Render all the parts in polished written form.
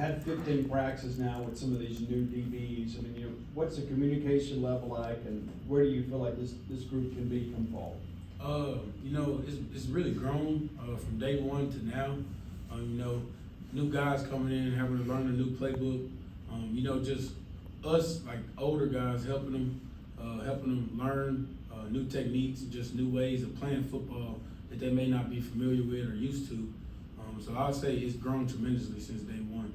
had 15 practices now with some of these new DBs. I mean, what's the communication level like, and where do you feel like this group can be come fall? It's really grown from day one to now. New guys coming in, having to learn a new playbook. Just us like older guys helping them learn new techniques and just new ways of playing football that they may not be familiar with or used to. So I'll say it's grown tremendously since day one.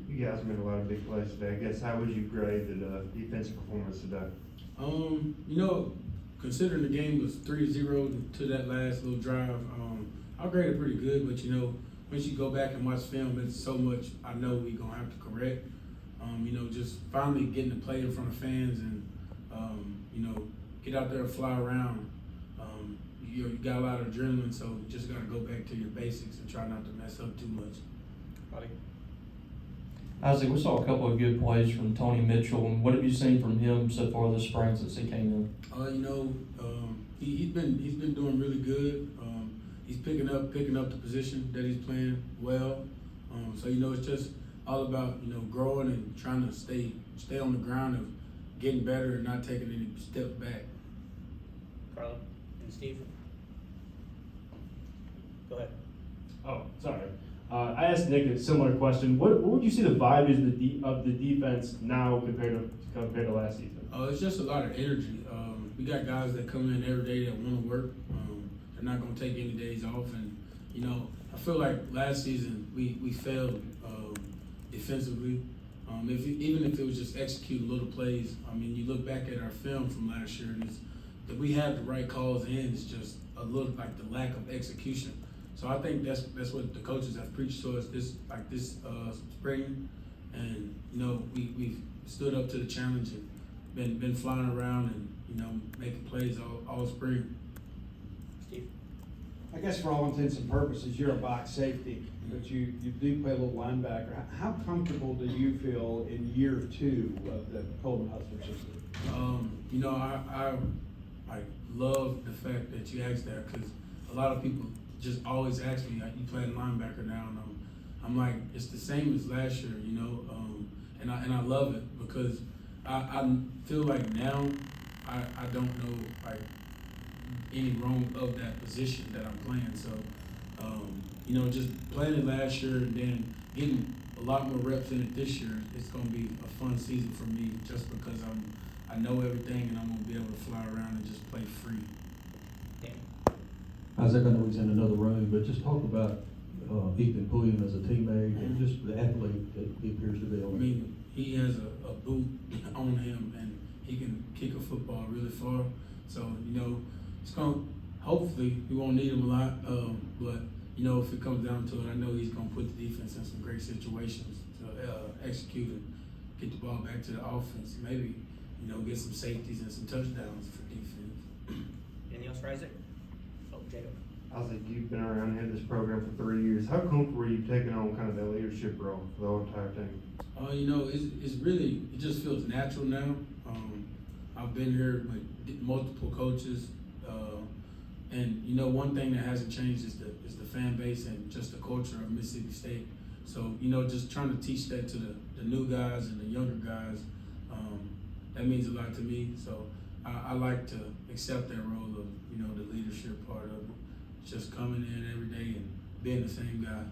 You guys made a lot of big plays today. I guess how would you grade the defensive performance today? Considering the game was 3-0 to that last little drive, I'll grade it pretty good. But once you go back and watch film, it's so much I know we're gonna have to correct. Just finally getting to play in front of fans and get out there and fly around. You got a lot of adrenaline, so you just got to go back to your basics and try not to mess up too much. Isaac, we saw a couple of good plays from Tony Mitchell, and what have you seen from him so far this spring since he came in? He's been doing really good. He's picking up the position that he's playing well. So it's just all about growing and trying to stay on the ground of getting better and not taking any steps back. Carlo and Steve. Go ahead. Oh, sorry. I asked Nick a similar question. What would you say the vibe is of the defense now compared to last season? It's just a lot of energy. We got guys that come in every day that want to work. They're not going to take any days off. And, I feel like last season we failed defensively. Even if it was just execute little plays. You look back at our film from last year, and that we have the right calls in. It's just a little like the lack of execution. So I think that's what the coaches have preached to us this spring, and we've stood up to the challenge and been flying around and making plays all spring. Steve. I guess for all intents and purposes, you're a box safety, but you do play a little linebacker. How comfortable do you feel in year 2 of the Coleman Hustler system? I love the fact that you asked that, because a lot of people just always ask me, you playing linebacker now, and I'm like, it's the same as last year, and I love it because I feel like now I don't know like any wrong of that position that I'm playing. So just playing it last year and then getting a lot more reps in it this year, it's gonna be a fun season for me just because I know everything and I'm gonna be able to fly around and just play free. Isaac, I know he's in another room, but just talk about Ethan Pulliam as a teammate and just the athlete that he appears to be. He has a boot on him and he can kick a football really far. So, it's hopefully we won't need him a lot, but if it comes down to it, I know he's gonna put the defense in some great situations to execute and get the ball back to the offense. Maybe, get some safeties and some touchdowns for defense. Anything else for Isaac? Oh, Jacob. Isaac, you've been around here this program for 3 years. How comfortable are you taking on kind of that leadership role for the whole entire team? It just feels natural now. I've been here with multiple coaches, and one thing that hasn't changed is the fan base and just the culture of Mississippi State. So just trying to teach that to the new guys and the younger guys, that means a lot to me. So I like to accept that role of the leadership part of it. Just coming in every day and being the same guy.